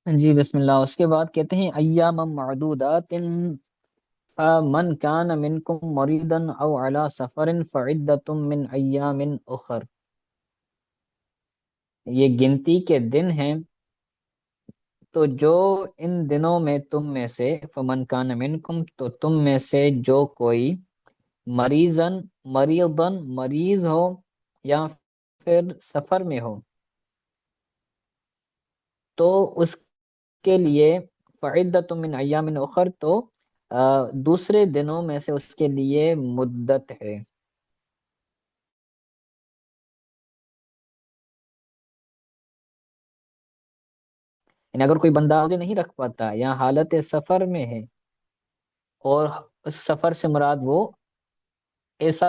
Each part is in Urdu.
جی بسم اللہ، اس کے بعد کہتے ہیں ایام معدودات من کان منکم مریضا او علی سفر فعدۃ من ایام اخر. یہ گنتی کے دن ہیں، تو جو ان دنوں میں تم میں سے فمن کان منکم، تو تم میں سے جو کوئی مریضن مریضن مریض ہو یا پھر سفر میں ہو، تو اس کے لیے فعدۃ من ایام اخر، تو دوسرے دنوں میں سے اس کے لیے مدت ہے. یعنی اگر کوئی بندہ روزے نہیں رکھ پاتا یا حالت سفر میں ہے، اور اس سفر سے مراد وہ ایسا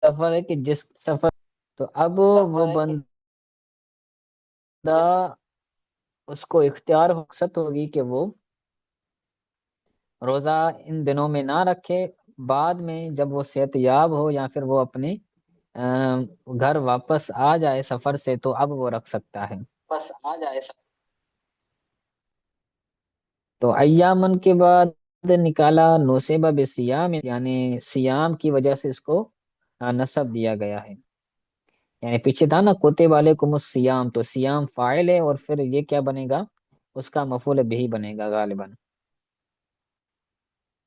سفر ہے کہ جس سفر، تو اب وہ بندہ اس کو اختیار رخصت ہوگی کہ وہ روزہ ان دنوں میں نہ رکھے. بعد میں جب وہ صحت یاب ہو یا پھر وہ اپنے گھر واپس آ جائے سفر سے، تو اب وہ رکھ سکتا ہے. بس آ جائے سب۔ تو ایامن کے بعد نکالا نوسیبہ بسیام، یعنی سیام کی وجہ سے اس کو نسب دیا گیا ہے. یعنی پیچھے تھا نا کتب علیکم السیام، تو سیام فاعل ہے، اور پھر یہ کیا بنے گا؟ اس کا مفعول بھی بنے گا غالباً،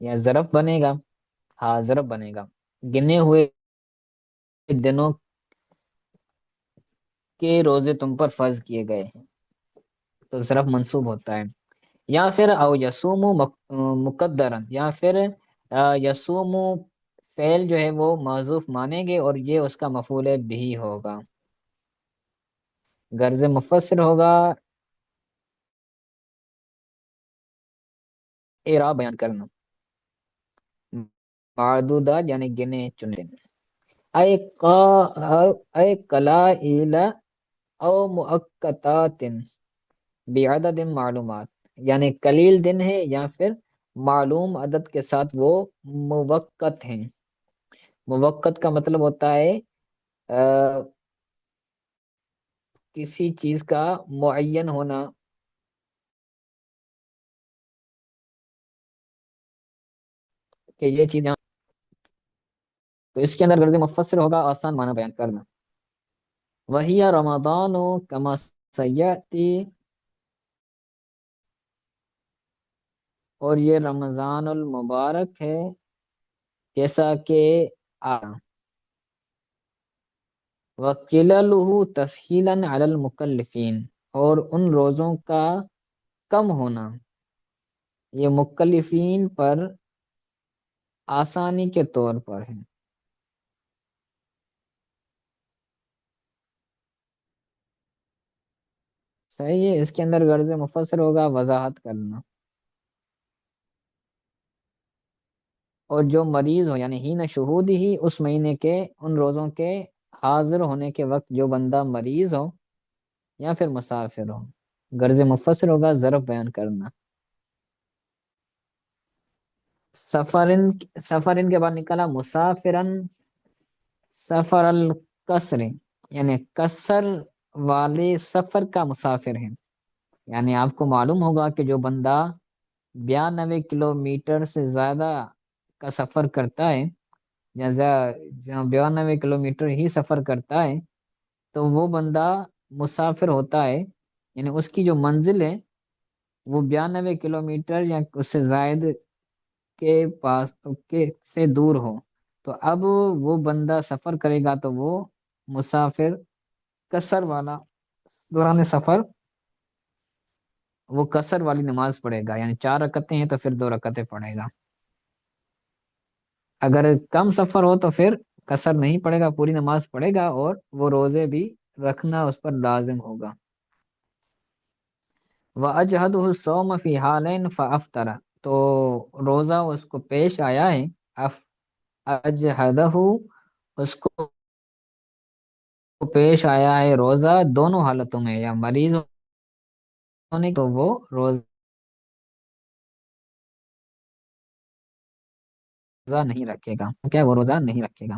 یا ظرف بنے گا. ہاں ظرف بنے گا. گنے ہوئے دنوں کے روزے تم پر فرض کیے گئے ہیں، تو ظرف منصوب ہوتا ہے. یا پھر او یسوم مقدرن، یا پھر یسوم فعل جو ہے وہ معذوف مانیں گے، اور یہ اس کا مفعول بھی ہوگا. غرض مفسر ہوگا اعراب بیان کرنا. معدودات یعنی گنے چنے. اے اے قلائل او مؤقتات بعدد معلومات، یعنی قلیل دن ہے یا پھر معلوم عدد کے ساتھ وہ موقت ہیں. موقت کا مطلب ہوتا ہے کسی چیز کا معین ہونا، کہ یہ چیز یہاں. تو اس کے اندر غرض مفسر ہوگا آسان معنی بیان کرنا. وہی رمضان کما سیاتی، اور یہ رمضان المبارک ہے جیسا کہ آ وَقِلَلُهُ تَسْهِيلًا عَلَى الْمُكَلِّفِينَ، اور ان روزوں کا کم ہونا یہ مکلفین پر آسانی کے طور پر ہے. صحیح ہے. اس کے اندر غرض مفسر ہوگا وضاحت کرنا. اور جو مریض ہو، یعنی ہی نہ شہود ہی، اس مہینے کے ان روزوں کے حاضر ہونے کے وقت جو بندہ مریض ہو یا پھر مسافر ہو. غرض مفسر ہوگا ظرف بیان کرنا. سفرن، سفرن کے بعد نکلا مسافرن، سفر القصر، یعنی قصر والے سفر کا مسافر ہے. یعنی آپ کو معلوم ہوگا کہ جو بندہ 92 کلومیٹر سے زیادہ کا سفر کرتا ہے، یا 92 کلومیٹر ہی سفر کرتا ہے، تو وہ بندہ مسافر ہوتا ہے. یعنی اس کی جو منزل ہے وہ 92 کلومیٹر یا اس سے زائد کے پاس کے سے دور ہو، تو اب وہ بندہ سفر کرے گا تو وہ مسافر قصر والا دوران سفر وہ قصر والی نماز پڑھے گا. یعنی 4 رکعتیں ہیں تو پھر 2 رکعتیں پڑھے گا. اگر کم سفر ہو تو پھر قصر نہیں پڑھے گا، پوری نماز پڑھے گا، اور وہ روزے بھی رکھنا اس پر لازم ہوگا. وَأَجْهَدُهُ الصَّوْمَ فِي حَالَيْنِ فَأَفْطَرَ، تو روزہ اس کو پیش آیا ہے. اجہدہ، اس کو پیش آیا ہے روزہ دونوں حالتوں میں، یا مریض ہونے تو وہ روزہ نہیں رکھے گا. کیا وہ روزہ نہیں رکھے گا؟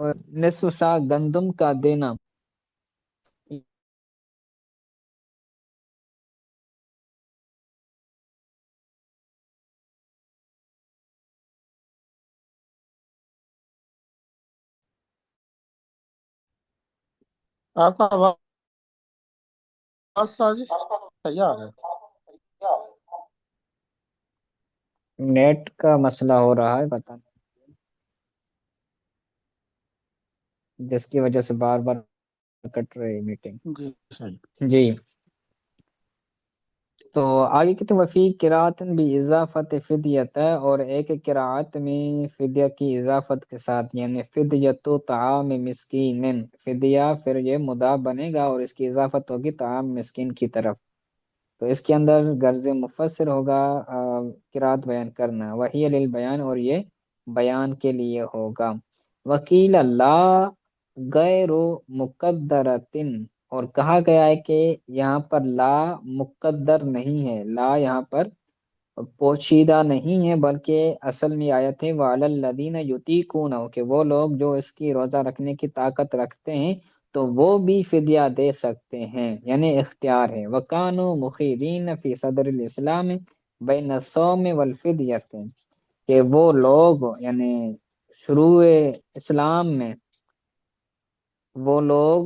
اور نصف سا گندم کا دینا۔ آپ کا آواز سازش تیار ہے؟ نیٹ کا مسئلہ ہو رہا ہے، پتہ نہیں جس کی وجہ سے بار بار کٹ رہی میٹنگ۔ جی صحیح۔ جی، تو آگے کہتے ہیں وفی قرات بھی اضافت فدیت ہے، اور ایک قرات میں فدیہ کی اضافت کے ساتھ، یعنی فدیت طعام مسکین، فدیہ پھر یہ مضاف بنے گا اور اس کی اضافت ہوگی طعام مسکین کی طرف، تو اس کے اندر غرض مفسر ہوگا قرات بیان کرنا، وہی للبیان، اور یہ بیان کے لیے ہوگا۔ وکیل اللہ غیر مقدرتن، اور کہا گیا ہے کہ یہاں پر لا مقدر نہیں ہے، لا یہاں پر پوشیدہ نہیں ہے، بلکہ اصل میں آیت ہے وَعَلَى الَّذِينَ يُطِيقُونَهُ، کہ وہ لوگ جو اس کی روزہ رکھنے کی طاقت رکھتے ہیں تو وہ بھی فدیہ دے سکتے ہیں، یعنی اختیار ہے۔ وَكَانُوا مُخِيرِينَ فِي صَدْرِ الْإِسْلَامِ بَيْنَ الصَّوْمِ وَالْفِدْيَةِ، کہ وہ لوگ یعنی شروع اسلام میں وہ لوگ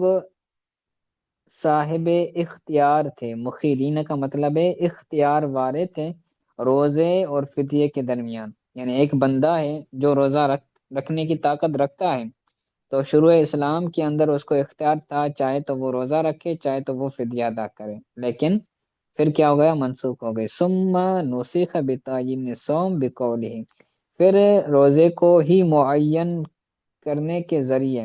صاحب اختیار تھے، مخیرین کا مطلب ہے اختیار والے تھے روزے اور فدیے کے درمیان، یعنی ایک بندہ ہے جو روزہ رکھنے کی طاقت رکھتا ہے تو شروع اسلام کے اندر اس کو اختیار تھا، چاہے تو وہ روزہ رکھے چاہے تو وہ فدیہ ادا کرے، لیکن پھر کیا ہو گیا، منسوخ ہو گئے۔ ثم نسخ بتعیین الصوم بقولہ، پھر روزے کو ہی معین کرنے کے ذریعے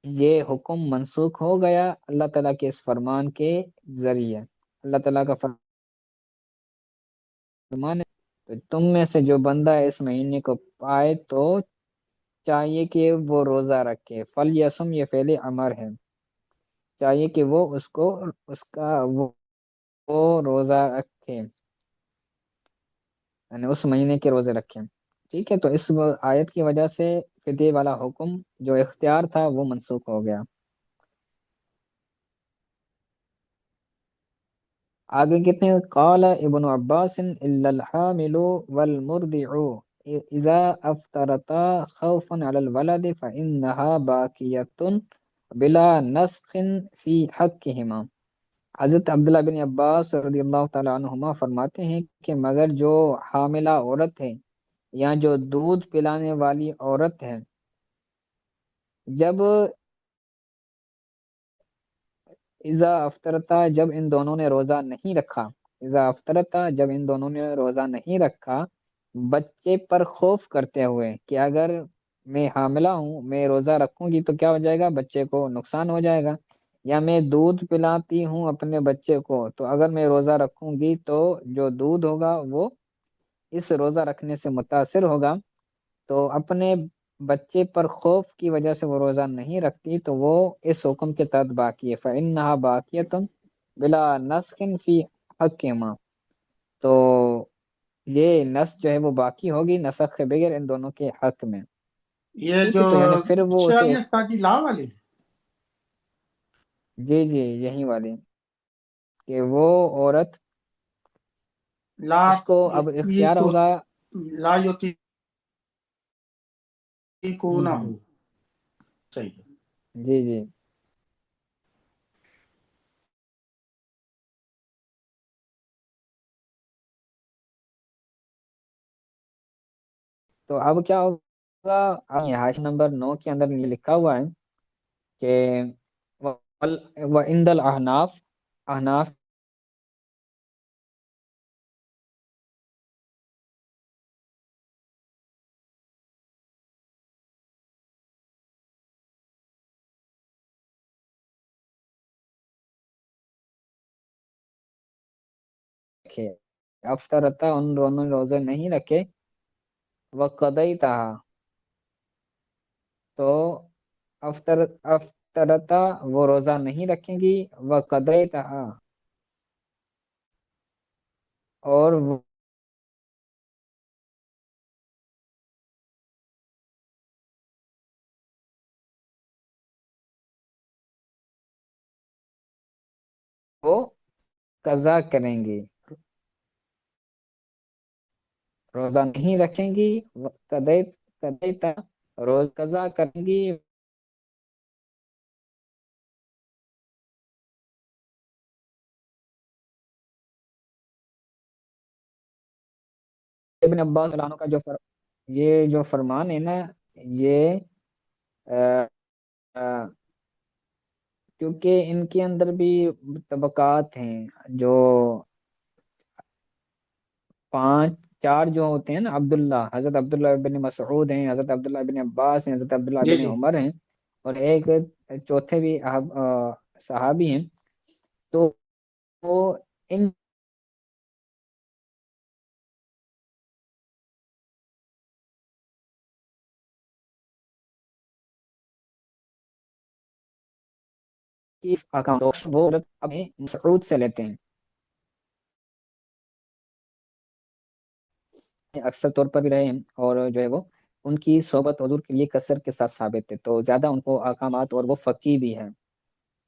یہ حکم منسوخ ہو گیا اللہ تعالیٰ کے اس فرمان کے ذریعے۔ اللہ تعالیٰ کا فرمان ہے تو تم میں سے جو بندہ اس مہینے کو پائے تو چاہیے کہ وہ روزہ رکھے، فلیسم یہ فعل امر ہے، چاہیے کہ وہ اس کو اس کا وہ روزہ رکھے، یعنی اس مہینے کے روزے رکھیں، ٹھیک ہے، تو اس آیت کی وجہ سے فدیے والا حکم جو اختیار تھا وہ منسوخ ہو گیا۔ آگے کہتے ہیں قال ابن عباس الا الحامل والمرضع اذا افطرتا خوفا على الولد فانها باقية بلا نسخ في حقهما۔ حضرت عبداللہ بن عباس رضی اللہ تعالی عنہما فرماتے ہیں کہ مگر جو حاملہ عورت ہے یا جو دودھ پلانے والی عورت ہے، جب اذا افطرتا جب ان دونوں نے روزہ نہیں رکھا، اذا افطرتا جب ان دونوں نے روزہ نہیں رکھا، بچے پر خوف کرتے ہوئے کہ اگر میں حاملہ ہوں میں روزہ رکھوں گی تو کیا ہو جائے گا، بچے کو نقصان ہو جائے گا، یا میں دودھ پلاتی ہوں اپنے بچے کو تو اگر میں روزہ رکھوں گی تو جو دودھ ہوگا وہ اس روزہ رکھنے سے متاثر ہوگا، تو اپنے بچے پر خوف کی وجہ سے وہ روزہ نہیں رکھتی تو وہ اس حکم کے تحت باقی ہے، فَإِنَّهَا بَاقِيَةٌ بِلَا نَسْخٍ فِي حَقِّهِمَا، تو یہ نسخ جو ہے وہ باقی ہوگی نسخ کے بغیر ان دونوں کے حق میں، یہ ٹھیک جو ہے، تو یعنی پھر وہ پیچھے اسے والی استاد جی لا والی جی جی یہی والی کہ وہ عورت لا اس کو اب اختیار کو ہوگا۔ لا یوتی کو ہوں نہ ہوں ہو، صحیح ہے۔ جی جی، تو اب کیا ہوگا، اب حاشی نمبر 9 کے اندر یہ لکھا ہوا ہے کہ وَعِنْدَ الْأَحْنَافِ، احناف رکھے، افطرتا ان دونوں روزے نہیں رکھے، وقضیتہا، تو افطرتا وہ روزہ نہیں رکھیں گی، وقضیتہا، اور وہ قضا کریں گی، روزہ نہیں رکھیں گی، قضے قضے تا روز قضا کریں گی۔ ابن عباس رضی اللہ عنہ کا یہ جو فرمان ہے نا، یہ آ، آ، کیونکہ ان کے اندر بھی طبقات ہیں، جو پانچ چار جو ہوتے ہیں نا، عبداللہ، حضرت عبداللہ بن مسعود ہیں، حضرت عبداللہ بن عباس ہیں، حضرت عبداللہ جی بن جی عمر ہیں، اور ایک چوتھے بھی صحابی ہیں، تو وہ ان کی اکاؤنٹ وہ اپنے مسعود سے لیتے ہیں، اکثر طور پر بھی رہے ہیں، اور جو ہے وہ ان کی صحبت حضور کے لیے کثر کے ساتھ ثابت ہے، تو زیادہ ان کو احکامات، اور وہ فقی بھی ہیں،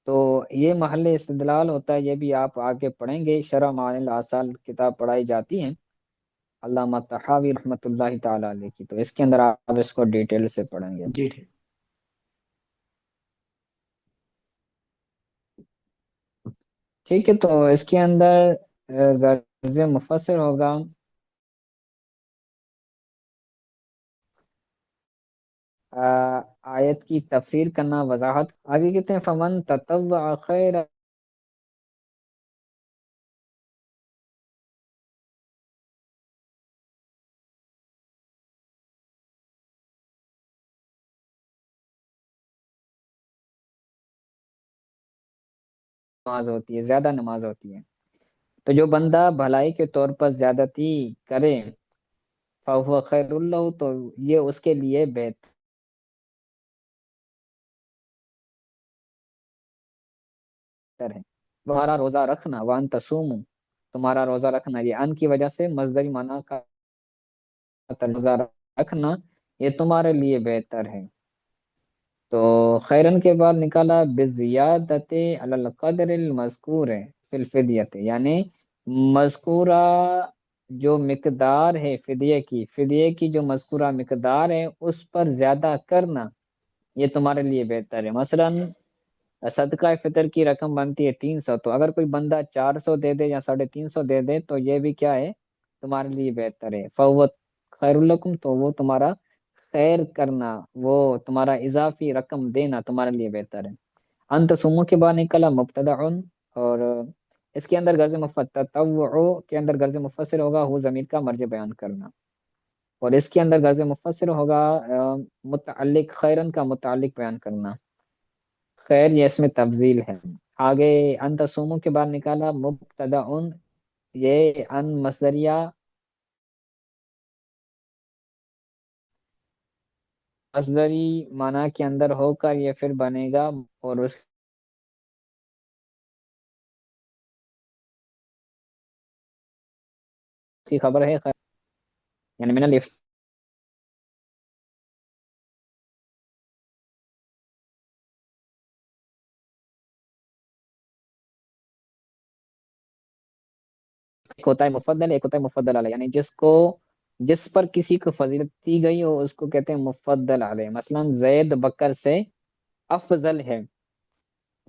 تو یہ محل استدلال ہوتا ہے، یہ بھی آپ آگے پڑھیں گے، شرح معانی الاصال کتاب پڑھائی جاتی ہیں علامہ طحاوی رحمۃ اللہ تعالی علیہ کی، تو اس کے اندر آپ اس کو ڈیٹیل سے پڑھیں گے۔ جی ٹھیک۔ ٹھیک ہے، تو اس کے اندر غرض مفسر ہوگا آیت کی تفسیر کرنا، وضاحت، آگے کہتے ہیں فمن تطوع خیر، نماز ہوتی ہے، زیادہ نماز ہوتی ہے، تو جو بندہ بھلائی کے طور پر زیادتی کرے، فهو خیر اللہ، تو یہ اس کے لیے بہتر ہے۔ تمہارا روزہ رکھنا، وان تصوم، تمہارا روزہ رکھنا، یہ ان کی وجہ سے مصدری معنی کا روزہ رکھنا یہ تمہارے لیے بہتر ہے، تو خیرن کے بعد نکالا بزیادت علی القدر المذکور فی الفدیت، یعنی مذکورہ جو مقدار ہے فدیے کی جو مذکورہ مقدار ہے اس پر زیادہ کرنا یہ تمہارے لیے بہتر ہے۔ مثلا صدقہ فطر کی رقم بنتی ہے 300، تو اگر کوئی بندہ 400 دے دے یا 350 دے دے تو یہ بھی کیا ہے، تمہارے لیے بہتر ہے، فوت خیر الکم، تو وہ تمہارا خیر کرنا، وہ تمہارا اضافی رقم دینا تمہارے لیے بہتر ہے۔ انت سمو کے بعد نکلا مبتدع، اور اس کے اندر غرض تطوع کے اندر غرض مفسر ہوگا ہو ضمیر کا مرجع بیان کرنا، اور اس کے اندر غرض مفسر ہوگا متعلق خیرن کا متعلق بیان کرنا، خیر یہ اس میں تفضیل ہے۔ آگے ان تصوموں کے بعد نکالا مبتدا، یہ ان مصدریہ مصدری معنی کے اندر ہو کر یہ پھر بنے گا، اور اس کی خبر ہے خیر، یعنی من الافطار، ایک ہوتا ہے مفضل، ایک ہوتا ہے مفضل علیہ، یعنی جس پر کسی کو فضیلت دی گئی ہو اس کو کہتے ہیں مفضل علیہ، مثلا زید بکر سے افضل ہے،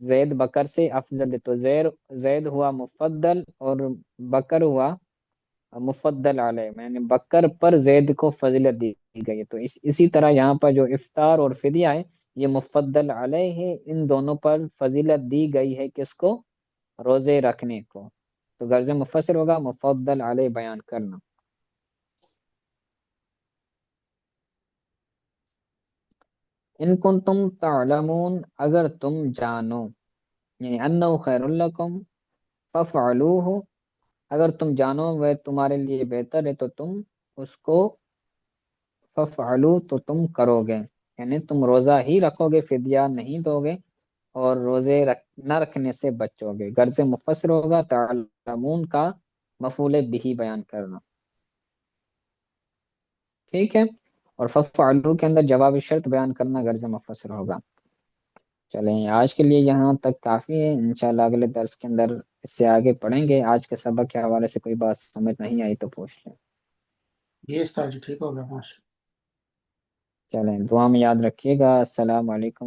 زید بکر سے افضل ہے، تو زید ہوا مفضل، اور بکر ہوا مفضل علیہ، یعنی بکر پر زید کو فضیلت دی گئی ہے، تو اسی طرح یہاں پر جو افطار اور فدیہ ہے یہ مفضل علیہ ہے، ان دونوں پر فضیلت دی گئی ہے، کس کو، روزے رکھنے کو، تو غرض مفسر ہوگا مفضل علیہ بیان کرنا۔ ان کنتم تعلمون، اگر تم جانو، یعنی انہ خیر لکم ففعلوہ، اگر تم جانو وہ تمہارے لیے بہتر ہے تو تم اس کو ففعلو، تو تم کرو گے، یعنی تم روزہ ہی رکھو گے، فدیہ نہیں دو گے، اور روزے نہ رکھنے سے بچو گے، غرض مفسر ہوگا تعلمون کا مفعول بہ بیان کرنا، ٹھیک ہے، اور ففعلو کے اندر جواب شرط بیان کرنا غرض مفسر ہوگا۔ چلیں آج کے لیے یہاں تک کافی ہے، انشاءاللہ اگلے درس کے اندر اس سے آگے پڑھیں گے۔ آج کے سبق کے حوالے سے کوئی بات سمجھ نہیں آئی تو پوچھ لیں۔ یہ استاد جی ٹھیک ہو گیا ماشاء چلیں دعا میں یاد رکھیے گا۔ السلام علیکم۔